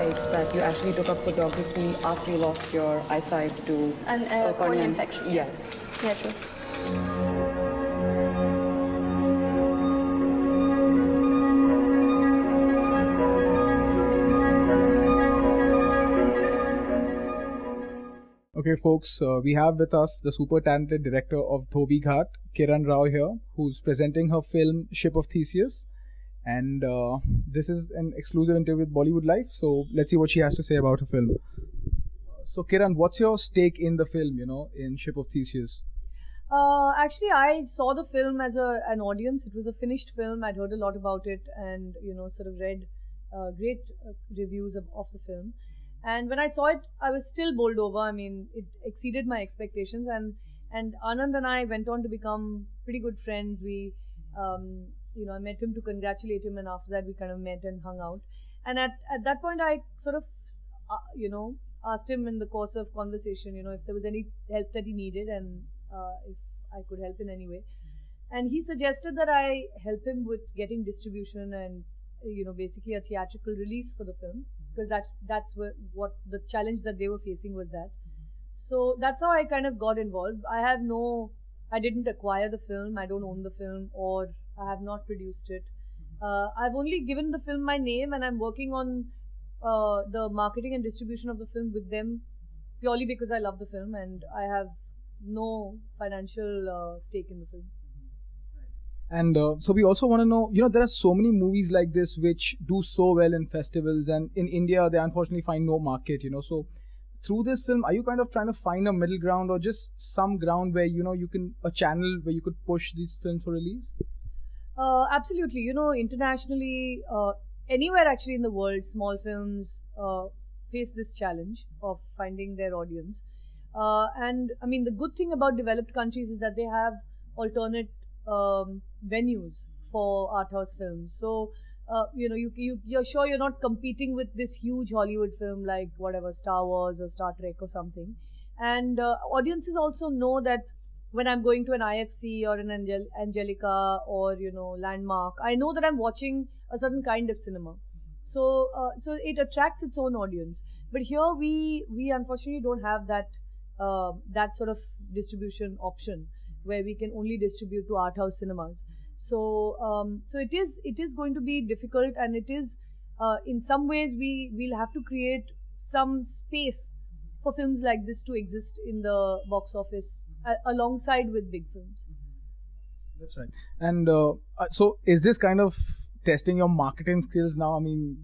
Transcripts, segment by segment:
right that you actually took up photography after you lost your eyesight to An cornea infection. Yes. Yeah, true. Okay, folks, we have with us the super talented director of Dhobi Ghat, Kiran Rao here, who's presenting her film Ship of Theseus. And this is an exclusive interview with BollywoodLife, so let's see what she has to say about her film. So Kiran, what's your stake in the film, in Ship of Theseus? Actually, I saw the film as an audience. It was a finished film. I'd heard a lot about it and, sort of read great reviews of the film. And when I saw it, I was still bowled over. I mean, it exceeded my expectations. And Anand and I went on to become pretty good friends. We, I met him to congratulate him, and after that we kind of met and hung out. And at that point, I sort of, asked him in the course of conversation, if there was any help that he needed and if I could help in any way. And he suggested that I help him with getting distribution and, basically a theatrical release for the film, because that's what the challenge that they were facing was that. So that's how I kind of got involved. I didn't acquire the film, I don't own the film, or I have not produced it. I've only given the film my name, and I'm working on the marketing and distribution of the film with them purely because I love the film and I have no financial stake in the film. And so we also want to know, there are so many movies like this which do so well in festivals, and in India they unfortunately find no market, So through this film, are you kind of trying to find a middle ground or just some ground where, a channel where you could push these films for release? Absolutely. Internationally, anywhere actually in the world, small films face this challenge of finding their audience. And I mean, the good thing about developed countries is that they have alternate venues for art house films. So, you're sure you're not competing with this huge Hollywood film like whatever, Star Wars or Star Trek or something. And audiences also know that when I'm going to an IFC or an Angelica or, Landmark, I know that I'm watching a certain kind of cinema. So it attracts its own audience. But here we unfortunately don't have that sort of distribution option where we can only distribute to art house cinemas. So it is going to be difficult, and it is in some ways we'll have to create some space for films like this to exist in the box office alongside with big films. That's right. And so is this kind of testing your marketing skills now? I mean,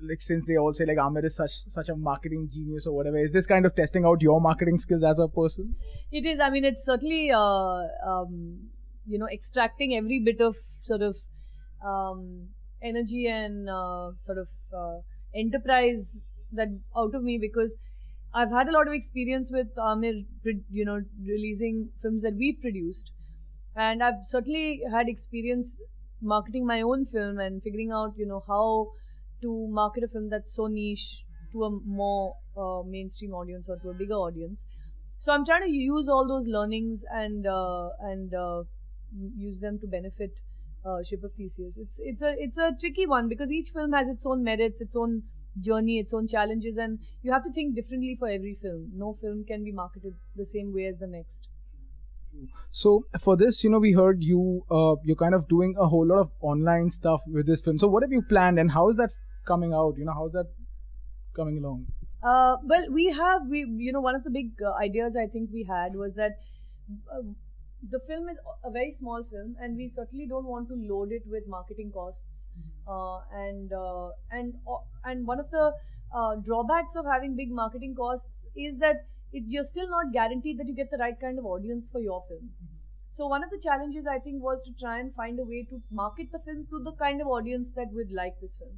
like, since they all say like Amir is such a marketing genius or whatever, is this kind of testing out your marketing skills as a person? It is. I mean, it's certainly extracting every bit of sort of energy and sort of enterprise that out of me, because I've had a lot of experience with Amir, releasing films that we've produced, and I've certainly had experience marketing my own film and figuring out, how to market a film that's so niche to a more mainstream audience or to a bigger audience. So I'm trying to use all those learnings and use them to benefit Ship of Theseus. It's a tricky one because each film has its own merits, its own journey, its own challenges, and you have to think differently for every film. No film can be marketed the same way as the next. So for this, we heard you're kind of doing a whole lot of online stuff with this film. So what have you planned, and how is that coming out? How's that coming along? Well, one of the big ideas I think we had was that the film is a very small film, and we certainly don't want to load it with marketing costs. And one of the drawbacks of having big marketing costs is that you're still not guaranteed that you get the right kind of audience for your film. So one of the challenges I think was to try and find a way to market the film to the kind of audience that would like this film.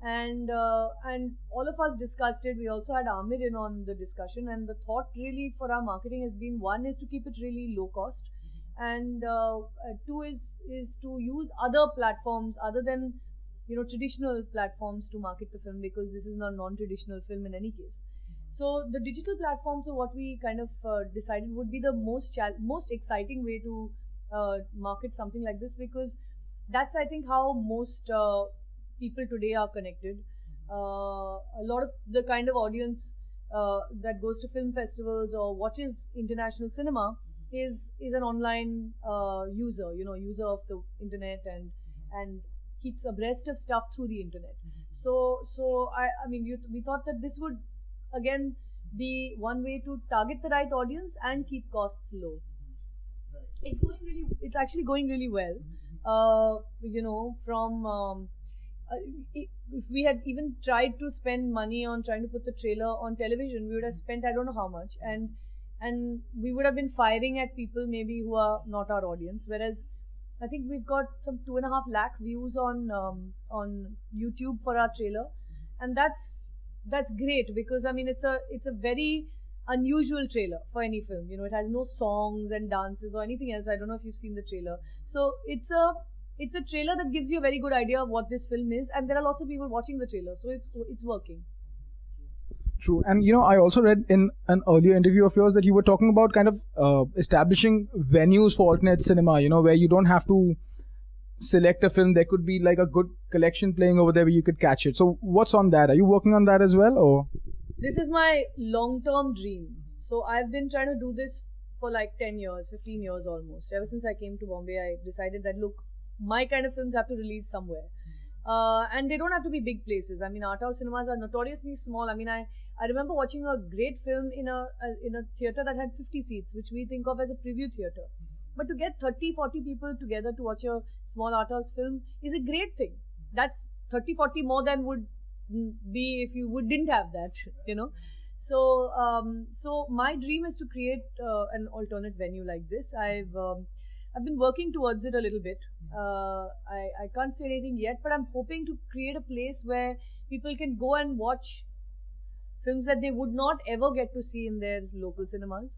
And all of us discussed it. We also had Amir in on the discussion, and the thought really for our marketing has been, one is to keep it really low cost, and two is to use other platforms other than traditional platforms to market the film, because this is a non-traditional film in any case. So the digital platforms are what we kind of decided would be the most exciting way to market something like this, because that's, I think, how most people today are connected. A lot of the kind of audience that goes to film festivals or watches international cinema is an online user, user of the internet and keeps abreast of stuff through the internet. So I mean, we thought that this would again be one way to target the right audience and keep costs low. It's actually going really well. If we had even tried to spend money on trying to put the trailer on television, we would have spent I don't know how much, and we would have been firing at people maybe who are not our audience. Whereas I think we've got some 2.5 lakh views on YouTube for our trailer, and that's great because I mean it's a very unusual trailer for any film. It has no songs and dances or anything else. I don't know if you've seen the trailer. So it's a trailer that gives you a very good idea of what this film is, and there are lots of people watching the trailer, so it's working. True. And I also read in an earlier interview of yours that you were talking about kind of establishing venues for alternate cinema, where you don't have to select a film. There could be like a good collection playing over there where you could catch it. So what's on that? Are you working on that as well, or? This is my long-term dream. So I've been trying to do this for like 10 years, 15 years almost. Ever since I came to Bombay, I decided that, look, my kind of films have to release somewhere. And they don't have to be big places. I mean, art house cinemas are notoriously small. I mean, I remember watching a great film in a theatre that had 50 seats, which we think of as a preview theatre. But to get 30, 40 people together to watch a small art house film is a great thing. That's 30, 40 more than would be if you didn't have that, So my dream is to create an alternate venue like this. I've been working towards it a little bit. I can't say anything yet, but I'm hoping to create a place where people can go and watch films that they would not ever get to see in their local cinemas.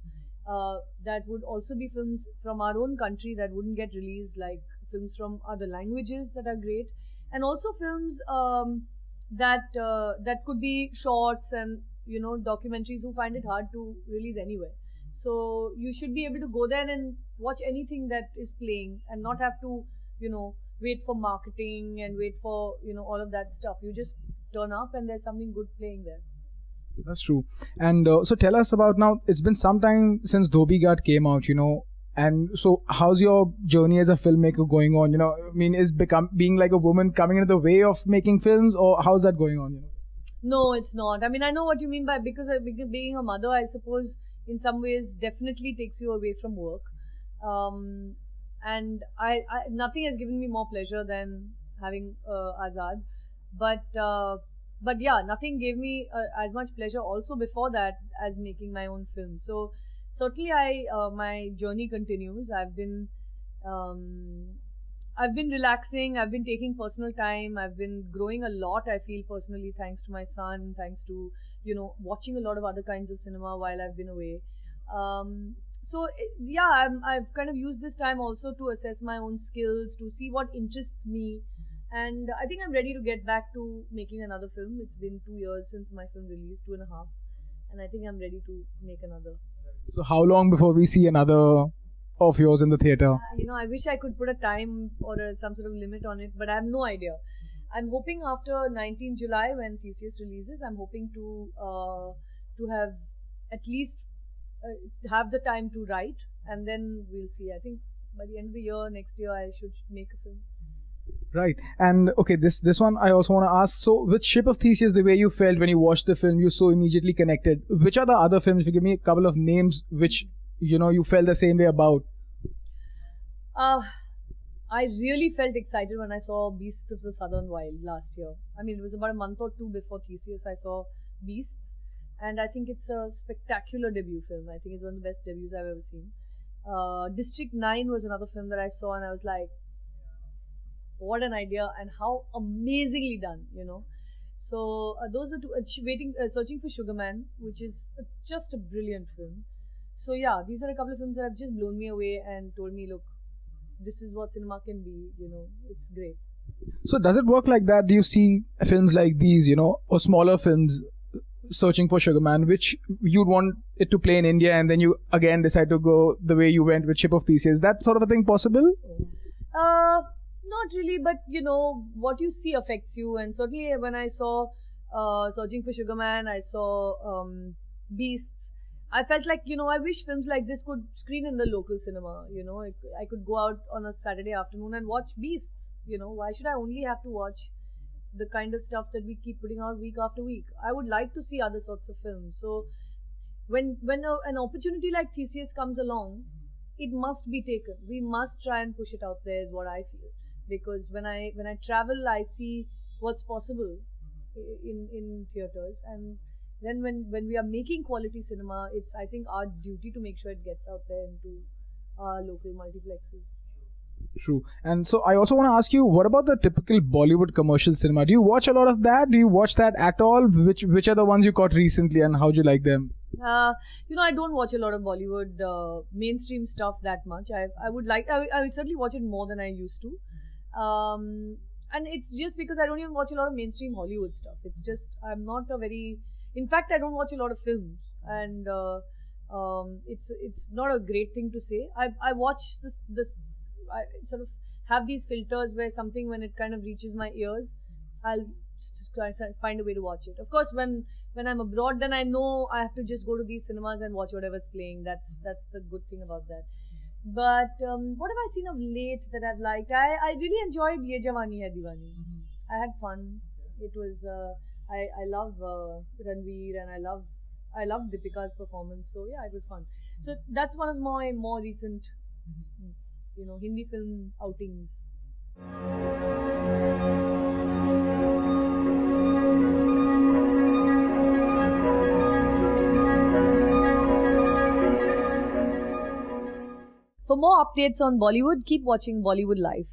That would also be films from our own country that wouldn't get released, like films from other languages that are great, and also films that could be shorts and documentaries who find it hard to release anywhere. So you should be able to go there and watch anything that is playing and not have to wait for marketing and wait for all of that stuff. You just turn up and there's something good playing there. That's true. And so tell us about, now it's been some time since Dhobi Ghat came out, and so how's your journey as a filmmaker going on? I mean, is being like a woman coming into the way of making films, or how's that going on? No, it's not. I mean, I know what you mean by, because being a mother, I suppose in some ways definitely takes you away from work. And I nothing has given me more pleasure than having Azad. But yeah, nothing gave me as much pleasure also before that as making my own film. So certainly my journey continues. I've been relaxing. I've been taking personal time. I've been growing a lot, I feel, personally, thanks to my son, thanks to watching a lot of other kinds of cinema while I've been away. I've kind of used this time also to assess my own skills, to see what interests me. And I think I'm ready to get back to making another film. It's been 2 years since my film released, 2.5. And I think I'm ready to make another. So how long before we see another of yours in the theatre? I wish I could put a time or some sort of limit on it, but I have no idea. I'm hoping after 19 July when Theseus releases, I'm hoping to have at least have the time to write, and then we'll see. I think by the end of the year, next year, I should make a film. Right. And okay, this one I also want to ask. So with Ship of Theseus, the way you felt when you watched the film, you so immediately connected. Which are the other films? If you give me a couple of names which you felt the same way about. I really felt excited when I saw Beasts of the Southern Wild last year. I mean, it was about a month or two before Theseus I saw Beasts, and I think it's a spectacular debut film. I think it's one of the best debuts I've ever seen. District 9 was another film that I saw, and I was like, what an idea, and how amazingly done, So those are two. Searching for Sugar Man, which is just a brilliant film. So yeah, these are a couple of films that have just blown me away and told me, look, this is what cinema can be, it's great. So does it work like that? Do you see films like these, or smaller films, Searching for Sugar Man, which you'd want it to play in India, and then you again decide to go the way you went with Ship of Theseus? That sort of a thing possible? Not really, but what you see affects you. And certainly when I saw Searching for Sugar Man. I saw Beasts. I felt like, I wish films like this could screen in the local cinema. I could go out on a Saturday afternoon and watch Beasts. Why should I only have to watch the kind of stuff that we keep putting out week after week? I would like to see other sorts of films. So when an opportunity like Theseus comes along, it must be taken. We must try and push it out there, is what I feel. Because when I travel, I see what's possible in theaters, and then when we are making quality cinema, it's, I think, our duty to make sure it gets out there into our local multiplexes. True. And so I also want to ask you, what about the typical Bollywood commercial cinema? Do you watch a lot of that? Do you watch that at all? Which are the ones you caught recently, and how do you like them? I don't watch a lot of Bollywood mainstream stuff that much. I would certainly watch it more than I used to. And it's just because I don't even watch a lot of mainstream Hollywood stuff. It's just, I'm not in fact, I don't watch a lot of films, and it's not a great thing to say. I watch I sort of have these filters where something, when it kind of reaches my ears, I'll find a way to watch it. Of course, when I'm abroad, then I know I have to just go to these cinemas and watch whatever's playing. That's the good thing about that. But what have I seen of late that I've liked? I really enjoyed Ye Jawani Hai Diwani. I had fun. It was I love Ranveer, and I love Deepika's performance. So yeah, it was fun. So that's one of my more recent Hindi film outings. For more updates on Bollywood, keep watching Bollywood Life.